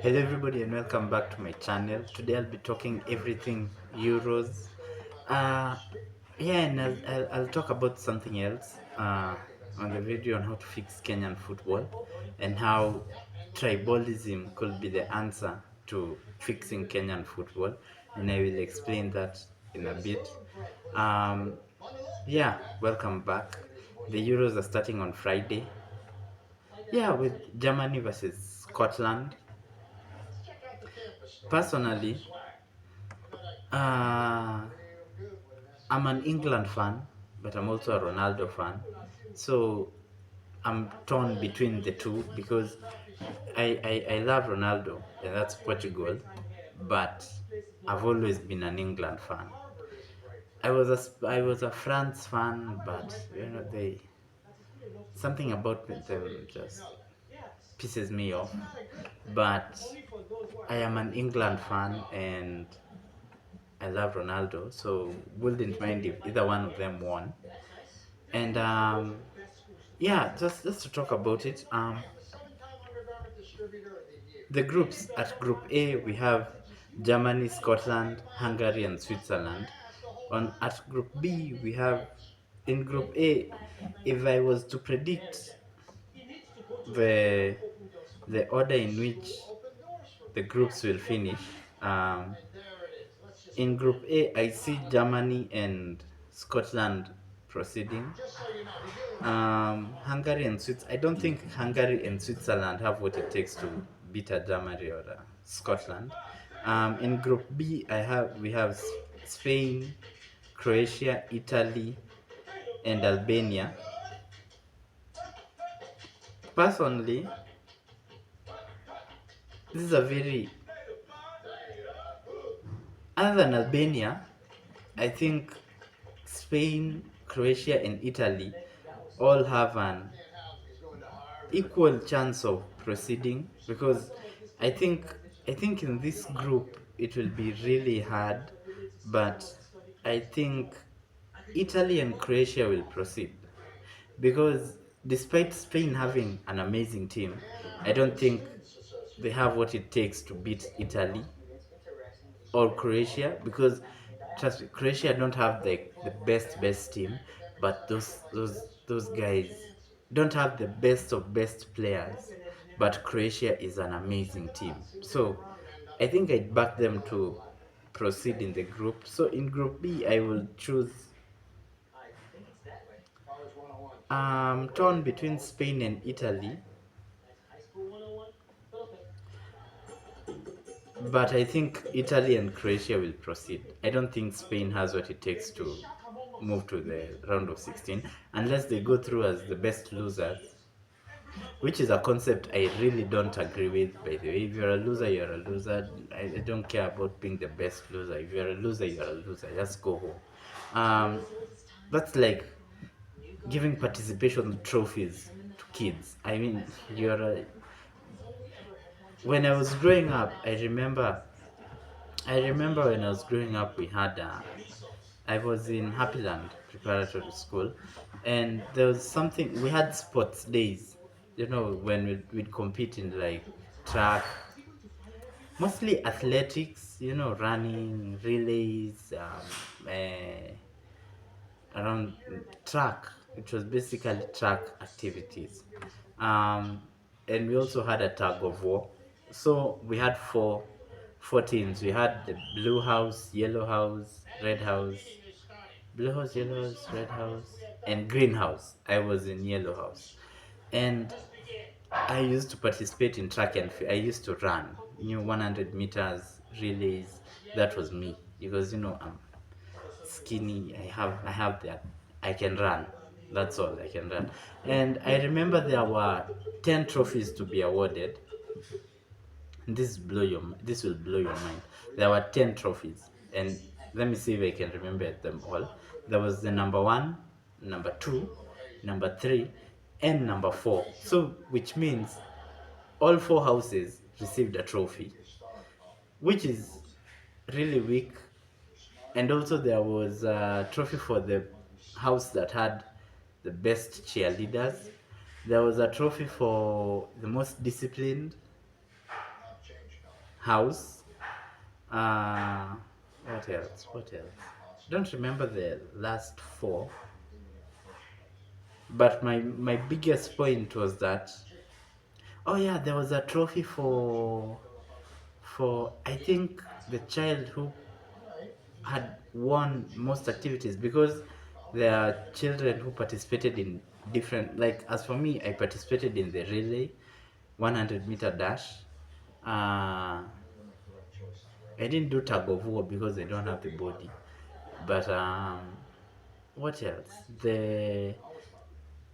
Hello everybody and welcome back to my channel. Today I'll be talking everything Euros. Uh, yeah, and I'll talk about something else on the video on how to fix Kenyan football and how tribalism could be the answer to fixing Kenyan football, and I will explain that in a bit. Um, yeah, welcome back. The Euros are starting on Friday. Yeah, with Germany versus Scotland. Personally, uh, I'm an England fan, but I'm also a Ronaldo fan. So I'm torn between the two because I love Ronaldo, and that's Portugal, but I've always been an England fan. I was a France fan, but they something about them just pisses me off. But I am an England fan and I love Ronaldo, so wouldn't mind if either one of them won. And yeah, just to talk about it. The groups at Group A we have Germany, Scotland, Hungary, and Switzerland. On at Group B we have in Group A. If I was to predict the the order in which the groups will finish, um, in Group A, I see Germany and Scotland proceeding. Hungary and Switzerland. I don't think Hungary and Switzerland have what it takes to beat a Germany or a Scotland. In Group B, we have Spain, Croatia, Italy, and Albania. Personally, this is a very other than Albania, I think Spain, Croatia, and Italy all have an equal chance of proceeding because I think I think in this group it will be really hard, but I think Italy and Croatia will proceed because despite Spain having an amazing team, I don't think they have what it takes to beat Italy or Croatia because trust me, Croatia don't have the best team, but those guys don't have the best of best players, but Croatia is an amazing team. So I think I'd back them to proceed in the group. So in Group B, I will choose torn between Spain and Italy, but I think Italy and Croatia will proceed. I don't think Spain has what it takes to move to the round of 16 unless they go through as the best losers, which is a concept I really don't agree with, by the way. If you're a loser, you're a loser. I don't care about being the best loser. If you're a loser, you're a loser. Just go home. That's like giving participation trophies to kids. I mean, you're a, when I was growing up, I remember when I was growing up, I was in Happyland Preparatory School, and there was something, we had sports days, when we'd compete in like track, mostly athletics, running, relays, around track. It was basically track activities. Um, and we also had a tug of war. So we had four teams. We had the blue house, yellow house, red house, blue house, yellow house, red house, and green house. I was in yellow house. And I used to participate in track and field. I used to run, 100 meters relays. That was me because I'm skinny. I have that. I can run. That's all I can run. And I remember there were 10 trophies to be awarded. This will blow your mind. There were 10 trophies, and let me see if I can remember them all. There was the number 1, number 2, number 3, and number 4. So which means all four houses received a trophy, which is really weak. And also there was a trophy for the house that had the best cheerleaders. There was a trophy for the most disciplined. house. Uh, what else? What else? Don't remember the last four. But my biggest point was that, oh yeah, there was a trophy for I think the child who had won most activities, because there are children who participated in different, like as for me, I participated in the relay 100-meter dash. I didn't do tug of war because I don't have the body. But what else? The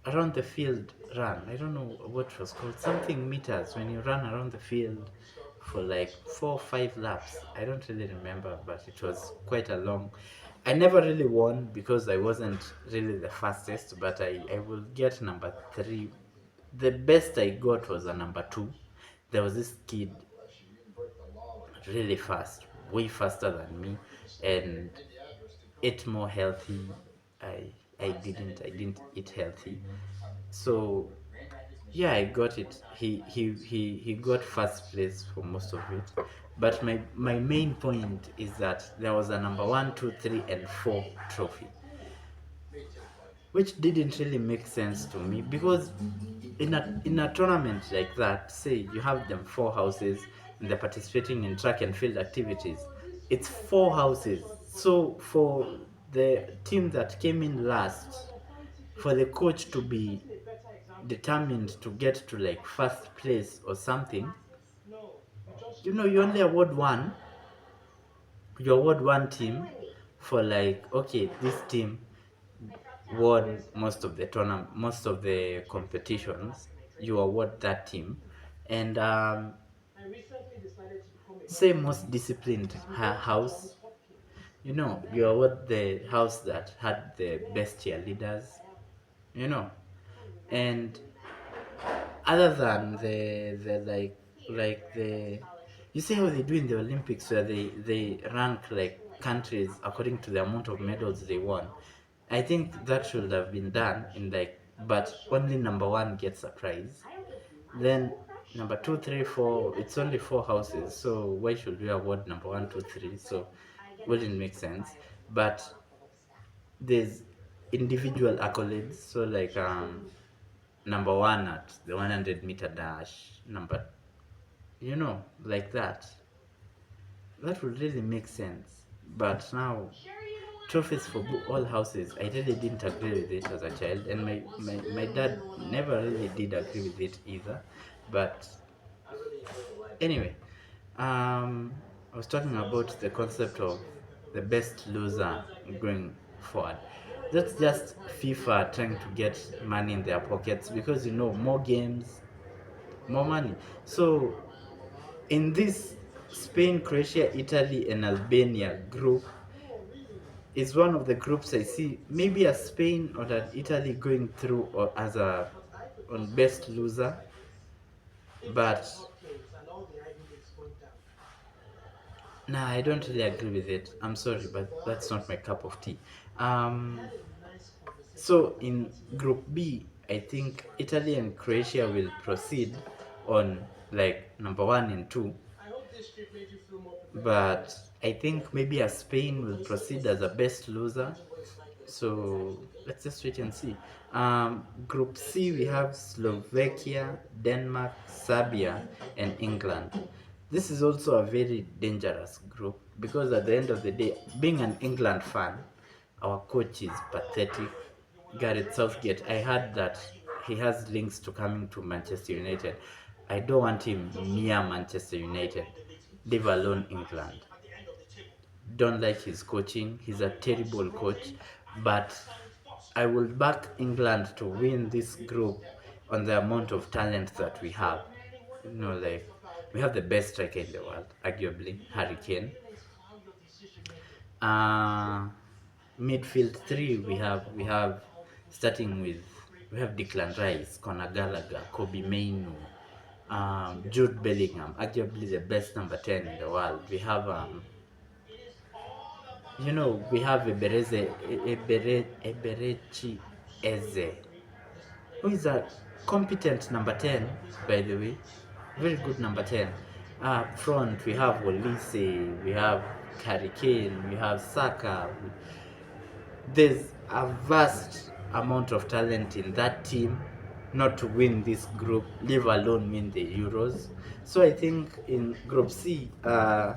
around the field run. I don't know what it was called. Something meters when you run around the field for like 4 or 5 laps. I don't really remember, but it was quite a long. I never really won because I wasn't really the fastest, but I will get number 3. The best I got was a number 2. There was this kid really fast, way faster than me, and ate more healthy. I didn't eat healthy, so yeah, I got it. He got first place for most of it. But my main point is that there was a number 1, 2, 3, and 4 trophy, which didn't really make sense to me, because in a tournament like that, say you have them 4 houses and they're participating in track and field activities, it's 4 houses. So for the team that came in last, for the coach to be determined to get to like first place or something, you only award one. You award one team for, like, okay, this team won most of the tournament, most of the competitions. You award that team, and say most disciplined house. You award the house that had the best cheerleaders. You know, and other than the like the you see how they do in the Olympics, where they rank like countries according to the amount of medals they won. I think that should have been done in, like, but only number 1 gets a prize. Then number 2, 3, 4, it's only 4 houses, so why should we award number 1, 2, 3? So wouldn't make sense. But there's individual accolades, so like number 1 at the 100-meter dash, number, like that. That would really make sense. But now, trophies for all houses, I really didn't agree with it as a child, and my dad never really did agree with it either. But anyway, I was talking about the concept of the best loser going forward. That's just FIFA trying to get money in their pockets, because more games, more money. So in this Spain, Croatia, Italy, and Albania group is one of the groups I see maybe a Spain or an Italy going through, or as a on best loser. But nah, I don't really agree with it. I'm sorry, but that's not my cup of tea. Um, so in Group B, I think Italy and Croatia will proceed on, like, number 1 and 2. But I think maybe a Spain will proceed as a best loser. So let's just wait and see. Group C, we have Slovakia, Denmark, Serbia, and England. This is also a very dangerous group, because at the end of the day, being an England fan, our coach is pathetic. Gareth Southgate, I heard that he has links to coming to Manchester United. I don't want him near Manchester United, leave alone England. Don't like his coaching. He's a terrible coach. But I will back England to win this group on the amount of talent that we have. Like, we have the best striker in the world, arguably, Harry Kane. Midfield 3, we have starting with, we have Declan Rice, Conor Gallagher, Kobe Mainu, Jude Bellingham, arguably the best number 10 in the world. We have we have Eberechi Eze, who is a competent number 10, by the way. Very good number 10. Up front, we have Olise, we have Kane, we have Saka. There's a vast amount of talent in that team not to win this group, leave alone win the Euros. So I think in Group C, I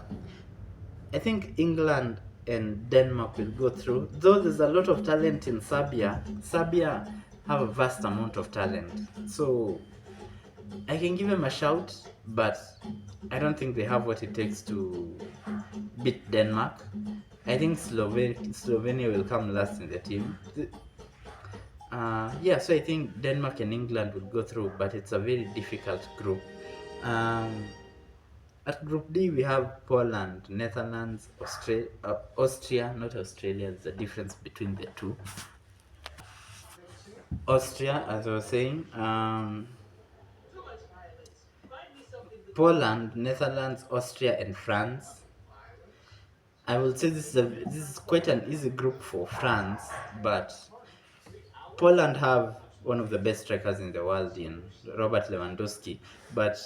think England and Denmark will go through. Though there's a lot of talent in Serbia, Serbia have a vast amount of talent. So I can give them a shout, but I don't think they have what it takes to beat Denmark. I think Slovenia will come last in the team. Yeah, so I think Denmark and England will go through, but it's a very difficult group. Um, at Group D, we have Poland, Netherlands, Austria, not Australia. There's a difference between the two. Austria, as I was saying, Poland, Netherlands, Austria, and France. I will say this is quite an easy group for France, but Poland have one of the best strikers in the world in Robert Lewandowski, but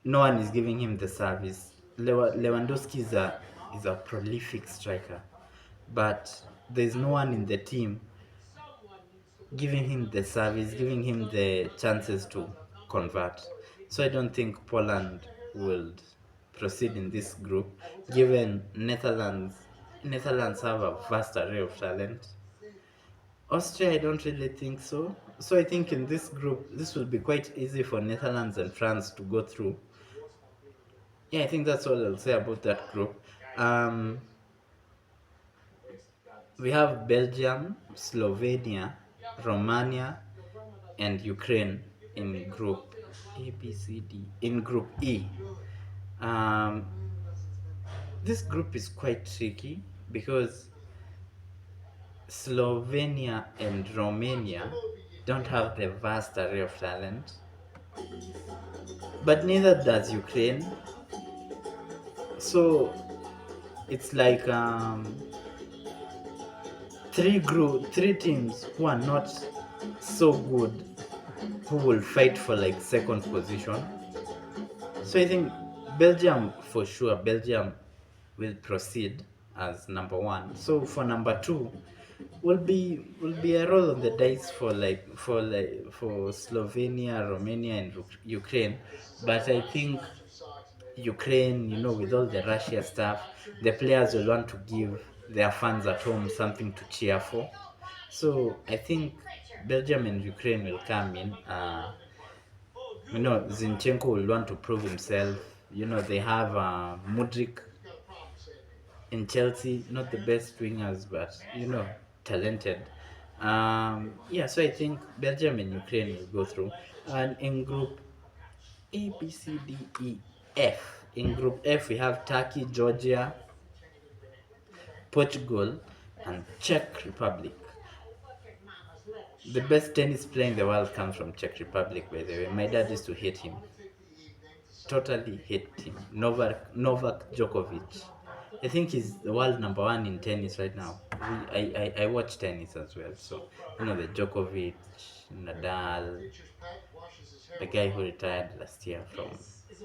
no one is giving him the service. Lewandowski is a prolific striker, but there's no one in the team giving him the service, giving him the chances to convert. So I don't think Poland will proceed in this group, given Netherlands have a vast array of talent. Austria, I don't really think so. So I think in this group, this will be quite easy for Netherlands and France to go through. Yeah, I think that's all I'll say about that group. Um, we have Belgium, Slovenia, Romania, and Ukraine in group A, B, C, D. In group E, um, this group is quite tricky because Slovenia and Romania don't have the vast array of talent, but neither does Ukraine. So it's like three teams who are not so good, who will fight for like second position. So I think Belgium for sure. Belgium will proceed as number one. So for number two, will be a roll on the dice for Slovenia, Romania, and Ukraine. But I think Ukraine, with all the Russia stuff, the players will want to give their fans at home something to cheer for. So I think Belgium and Ukraine will come in. Zinchenko will want to prove himself. They have Mudrik in Chelsea, not the best wingers, but talented. Yeah, so I think Belgium and Ukraine will go through. And in Group A, B, C, D, E, F. In Group F, we have Turkey, Georgia, Portugal, and Czech Republic. The best tennis player in the world comes from Czech Republic, by the way. My dad used to hate him. Totally hate him. Novak Djokovic. I think he's the world number one in tennis right now. I watch tennis as well, so the Djokovic, Nadal, the guy who retired last year from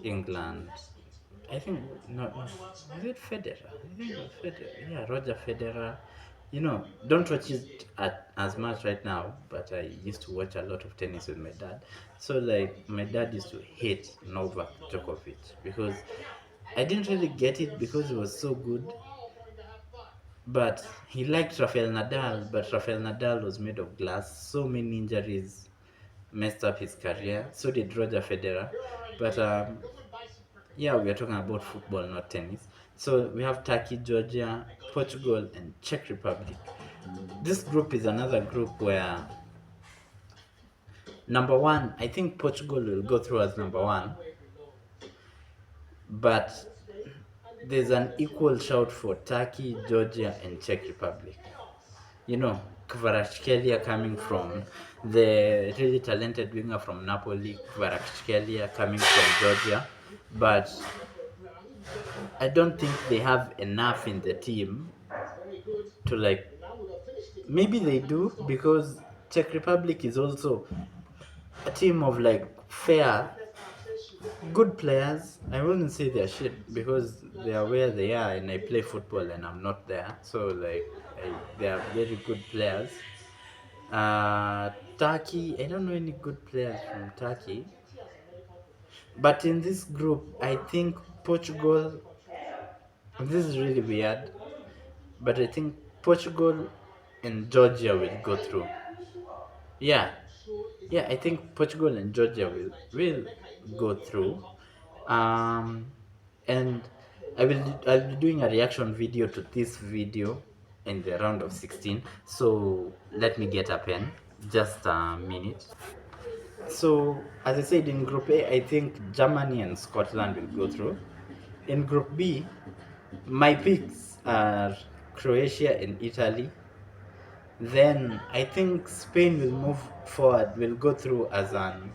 England. I think no, was it Federer? I think it was Federer. Yeah, Roger Federer. Don't watch it as much right now, but I used to watch a lot of tennis with my dad. So like my dad used to hate Novak Djokovic because I didn't really get it because he was so good, but he liked Rafael Nadal, but Rafael Nadal was made of glass. So many injuries messed up his career. So did Roger Federer. But yeah, we are talking about football, not tennis. So we have Turkey, Georgia, Portugal, and Czech Republic. This group is another group where number one, I think Portugal will go through as number one, but there's an equal shout for Turkey, Georgia, and Czech Republic. Kvaratskhelia coming from the really talented winger from Napoli, Kvaratskhelia coming from Georgia, but I don't think they have enough in the team to maybe they do because Czech Republic is also a team of fair Good players. I wouldn't say they're shit because they are where they are, and I play football and I'm not there. So like, they are very good players. Turkey. I don't know any good players from Turkey. But in this group, I think Portugal. This is really weird, but I think Portugal and Georgia will go through. Yeah, yeah, I think Portugal and Georgia will go through. Um, and I'll be doing a reaction video to this video in the round of 16. So let me get a pen, just a minute. So as I said, in Group A, I think Germany and Scotland will go through. In Group B, my picks are Croatia and Italy. Then I think Spain will move forward, will go through as an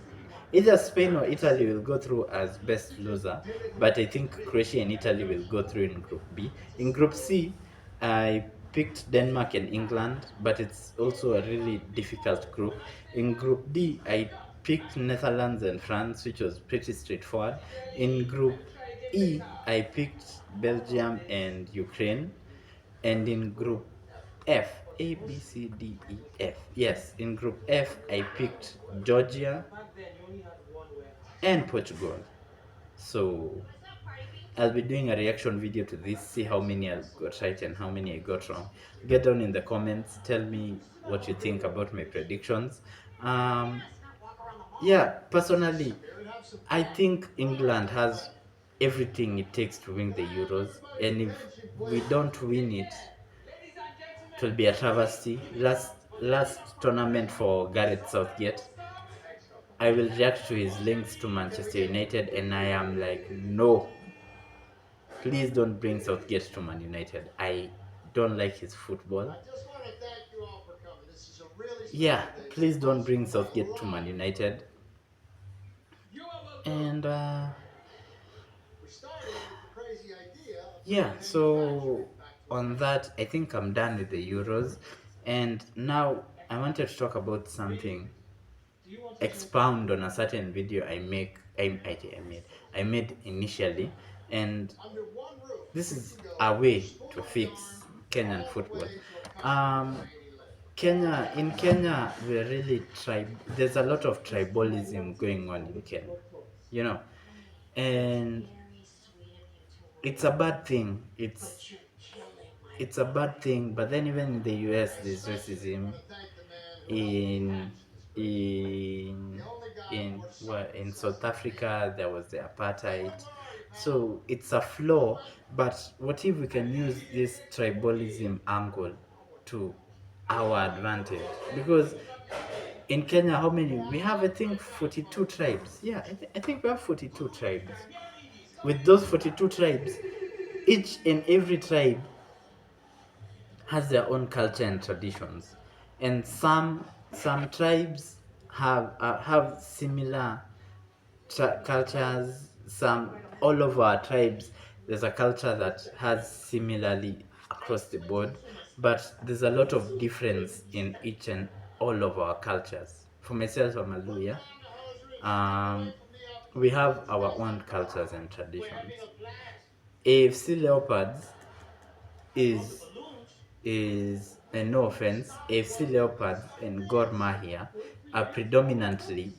either Spain or Italy will go through as best loser, but I think Croatia and Italy will go through in Group B. In Group C, I picked Denmark and England, but it's also a really difficult group. In Group D, I picked Netherlands and France, which was pretty straightforward. In Group E, I picked Belgium and Ukraine. And in Group F, A, B, C, D, E, F. Yes, in Group F, I picked Georgia and Portugal. So I'll be doing a reaction video to this, see how many I got right and how many I got wrong. Get down in the comments, tell me what you think about my predictions. Yeah, personally, I think England has everything it takes to win the Euros, and if we don't win it, it will be a travesty. Last tournament for Gareth Southgate, I will react to his links to Manchester United, and I am like, no, please don't bring Southgate to Man United. I don't like his football. Yeah, please don't bring Southgate to Man United. And yeah, so on that, I think I'm done with the Euros. And now I wanted to talk about something, expound on a certain video I made initially, and this is a way to fix Kenyan football. Um, in Kenya, we're really there's a lot of tribalism going on in Kenya, you know, and it's a bad thing. It's a bad thing, but then even in the US, there's racism. In in in South Africa, there was the apartheid. So it's a flaw. But what if we can use this tribalism angle to our advantage? Because in Kenya, how many we have? I think 42 tribes. Yeah, I think we have 42 tribes. With those 42 tribes, each and every tribe has their own culture and traditions, and some tribes have similar cultures. Some All of our tribes, there's a culture that has similarly across the board, but there's a lot of difference in each and all of our cultures. For myself, I'm a Luya. We have our own cultures and traditions. AFC Leopards is and no offense, AFC Leopards and Gor Mahia are predominantly,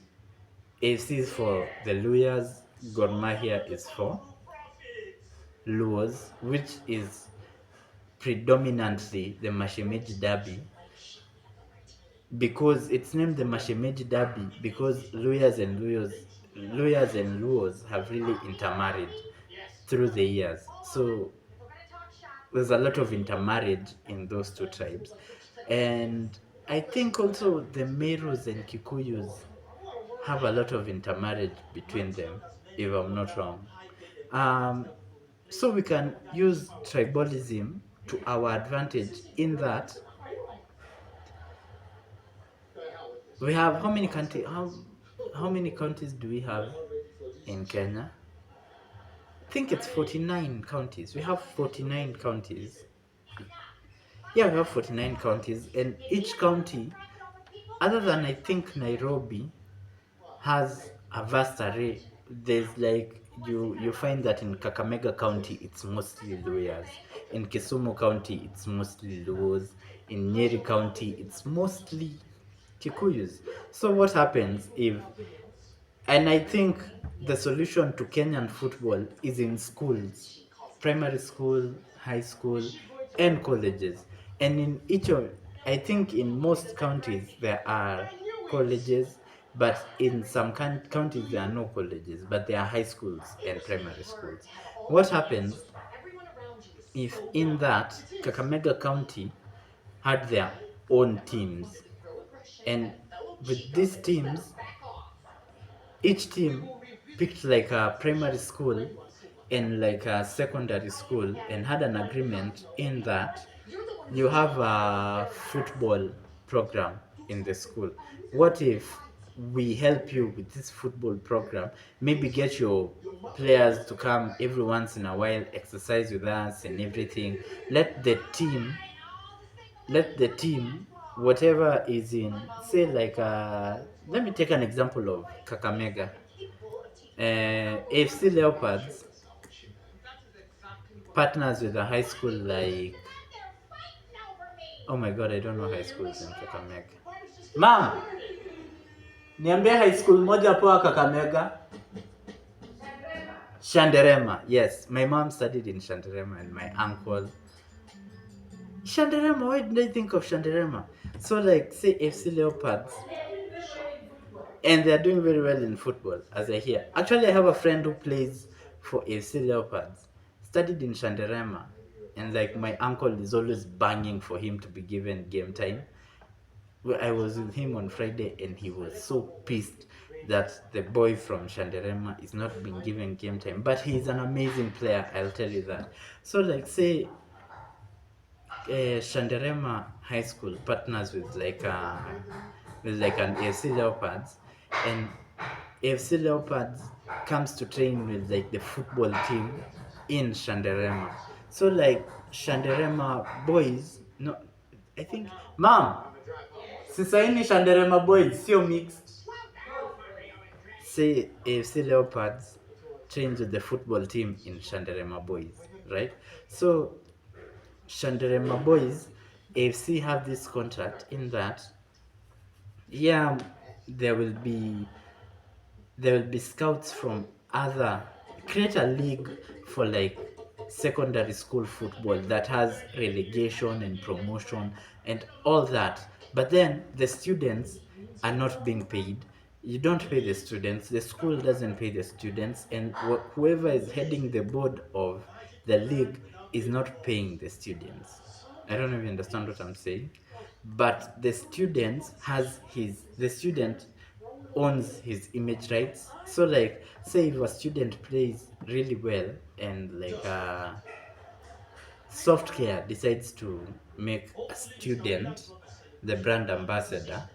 AFC is for the Luyas, Gor Mahia is for Luos, which is predominantly the Mashemeji Derby, because it's named the Mashemeji Derby because Luyas and Luos have really intermarried through the years. So there's a lot of intermarriage in those two tribes. And I think also the Meros and Kikuyus have a lot of intermarriage between them, if I'm not wrong. So we can use tribalism to our advantage in that we have how many counties do we have in Kenya? I think it's 49 counties. We have 49 counties. Yeah, we have 49 counties, and each county, other than I think Nairobi, has a vast array there's like you find that in Kakamega County it's mostly Luyas, in Kisumu County it's mostly Luos, in Nyeri County it's mostly Kikuyus. So what happens if, and I think the solution to Kenyan football is in schools, primary school, high school, and colleges. And in each of, I think in most counties there are colleges, but in some counties there are no colleges, but there are high schools and primary schools. What happens if in that Kakamega County had their own teams, and with these teams each team picked like a primary school and like a secondary school and had an agreement in that you have a football program in the school. What if we help you with this football program? Maybe get your players to come every once in a while, exercise with us and everything. Let the team, whatever is in, say like let me take an example of Kakamega. AFC Leopards partners with a high school like, oh my god, I don't know high schools in Kakamega. Mom, niambie high school moja poa Kakamega. Shanderema. Yes, my mom studied in Shanderema and my uncle. Shanderema, why did I think of Shanderema? So like say FC Leopards, and they're doing very well in football, as I hear. Actually, I have a friend who plays for FC Leopards, studied in Shanderema, and like my uncle is always banging for him to be given game time. Well, I was with him on Friday, and he was so pissed that the boy from Shanderema is not being given game time. But he's an amazing player, I'll tell you that. So, like, say Shanderema High School partners with like an AFC Leopards, and AFC Leopards comes to train with like the football team in Shanderema. So like Shanderema boys, no, I think, mom, sasa hii ni Shanderema boys, sio mixed. Say AFC Leopards trains with the football team in Shanderema boys, right? So Shanderema boys, AFC have this contract in that, yeah, there will be scouts from other, create a league for like secondary school football that has relegation and promotion and all that, but then the students are not being paid. You don't pay the students, the school doesn't pay the students, and whoever is heading the board of the league is not paying the students. I don't know if you understand what I'm saying, but the student owns his image rights. So like say if a student plays really well and like softcare decides to make a student the brand ambassador,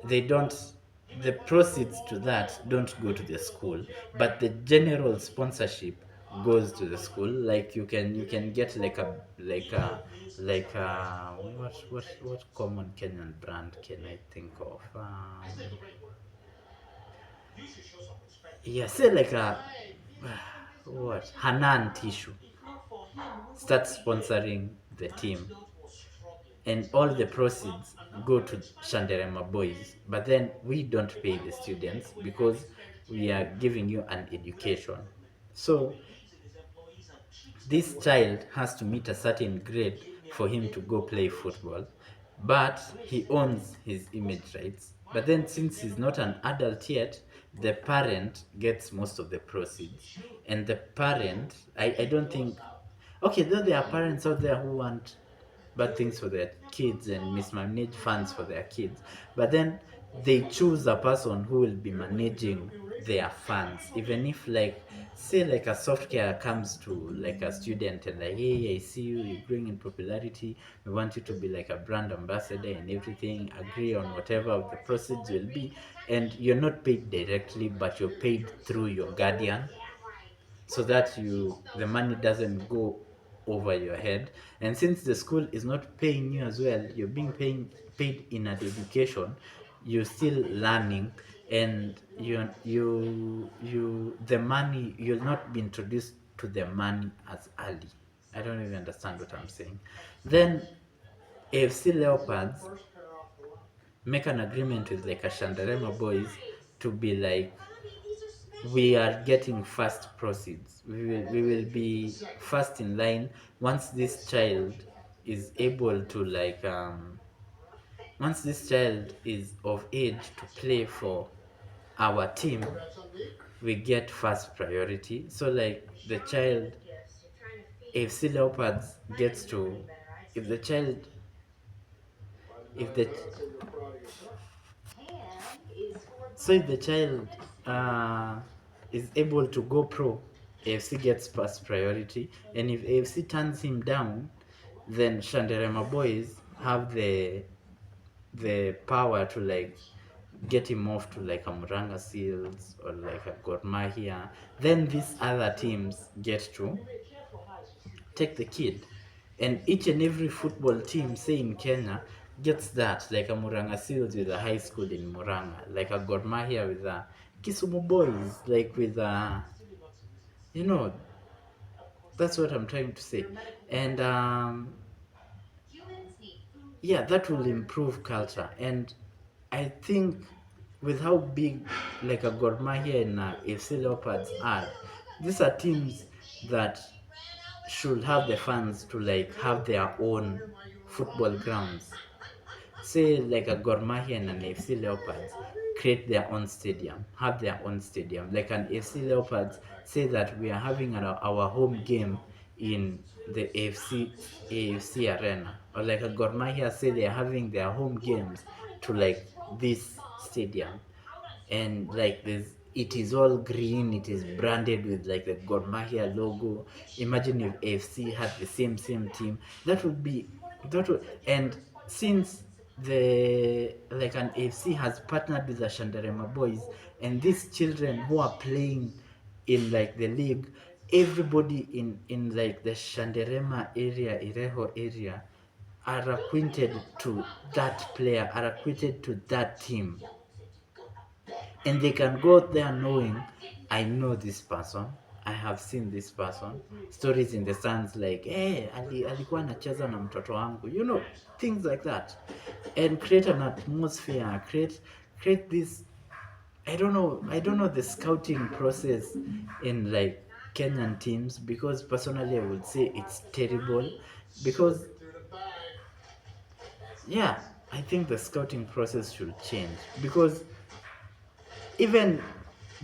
they don't, the proceeds to that don't go to the school, but the general sponsorship goes to the school. Like you can get like a what common Kenyan brand can I think of? Yeah, say like a what, Hanan tissue start sponsoring the team, and all the proceeds go to Shanderema boys, but then we don't pay the students because we are giving you an education. So this child has to meet a certain grade for him to go play football, but he owns his image rights. But then since he's not an adult yet, the parent gets most of the proceeds. And the parent, I don't think, okay, though there are parents out there who want bad things for their kids and mismanage funds for their kids, but then they choose a person who will be managing their funds. Even if like say like a software comes to like a student and like, hey, I see you're growing in popularity, we want you to be like a brand ambassador and everything, agree on whatever the proceeds will be, and you're not paid directly but you're paid through your guardian, so that the money doesn't go over your head. And since the school is not paying you as well, you're being paid in an education, you're still learning, and the money, you'll not be introduced to the money as early. I don't even understand what I'm saying. Then AFC Leopards make an agreement with like a Shandarema boys to be like, we are getting first proceeds. We will be first in line once this child is able to like once this child is of age to play for our team, we get first priority. So like the child, AFC Leopards gets to, if the child, if the so if the child uh, is able to go pro, AFC gets first priority, and if AFC turns him down, then Shanderema boys have the power to like get him off to like a Muranga Seals or like a Gor Mahia. Then these other teams get to take the kid. And each and every football team, say in Kenya, gets that, like a Muranga Seals with a high school in Muranga, like a Gor Mahia with a Kisumu Boys, like with a, you know, that's what I'm trying to say. And yeah, that will improve culture. And I think with how big like a Gor Mahia and FC Leopards are, these are teams that should have the funds to like have their own football grounds. Say like a Gor Mahia and an FC Leopards create their own stadium, have their own stadium. Like an FC Leopards say that we are having our home game in the AFC arena, or like a Gor Mahia say they are having their home games to like this stadium, and like this, it is all green, it is branded with like the Gor Mahia logo. Imagine if AFC had the same team. That would be, that would, and since the like an AFC has partnered with the Shandarema boys, and these children who are playing in like the league, everybody in like the Shandarema area, Ireho area, are acquainted to that player, are acquainted to that team, and they can go there knowing, I know this person, I have seen this person. Stories in the stands like, hey, alikuwa anacheza na mtoto wangu, you know, things like that, and create an atmosphere, create this. I don't know the scouting process in like Kenyan teams, because personally I would say it's terrible, because yeah, I think the scouting process should change, because even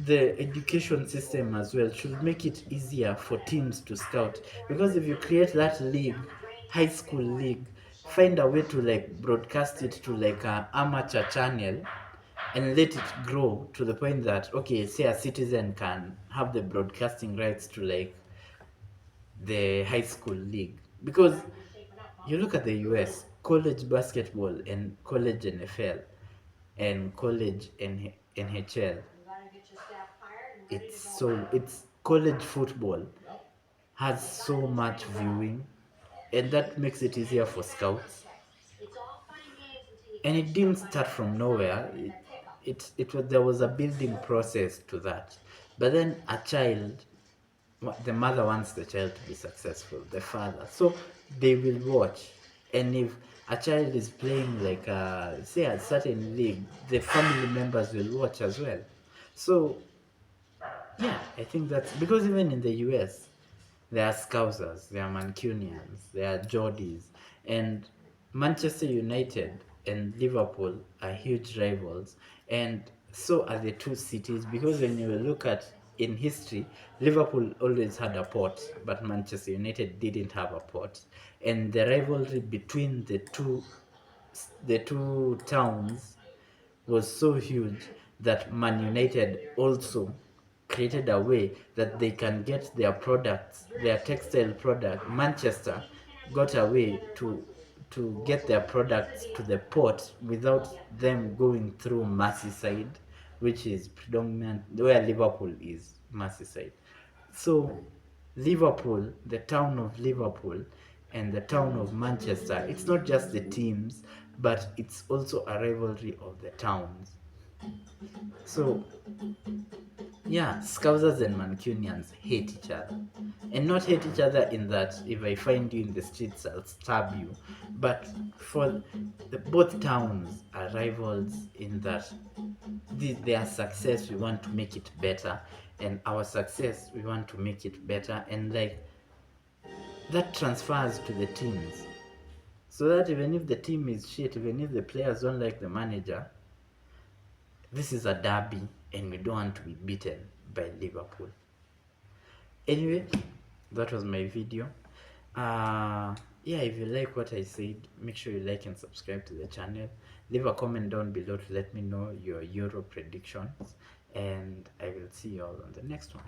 the education system as well should make it easier for teams to scout, because if you create that league, high school league, find a way to like broadcast it to like a amateur channel, and let it grow to the point that, okay, say a Citizen can have the broadcasting rights to like the high school league. Because you look at the US college basketball and college NFL and college NHL, it's college football has so much viewing, and that makes it easier for scouts. And it didn't start from nowhere. It was, there was a building process to that. But then a child, the mother wants the child to be successful, the father, so they will watch. And if a child is playing like say a certain league, the family members will watch as well. So yeah, I think that's because even in the US, there are Scousers, there are Mancunians, there are Geordies, and Manchester United and Liverpool are huge rivals, and so are the two cities. Because when you look at in history, Liverpool always had a port, but Manchester United didn't have a port, and the rivalry between the two towns was so huge that Man United also created a way that they can get their products, their textile product. Manchester got a way to get their products to the port without them going through Merseyside, which is predominant where Liverpool is, Merseyside. So Liverpool, the town of Liverpool, and the town of Manchester, it's not just the teams, but it's also a rivalry of the towns. So yeah, Scousers and Mancunians hate each other. And not hate each other in that if I find you in the streets, I'll stab you. But for both towns are rivals in that their success, we want to make it better. And our success, we want to make it better. And like, that transfers to the teams. So that even if the team is shit, even if the players don't like the manager, this is a derby and we don't want to be beaten by Liverpool. Anyway, that was my video. Yeah, if you like what I said, make sure you like and subscribe to the channel. Leave a comment down below to let me know your Euro predictions, and I will see you all on the next one.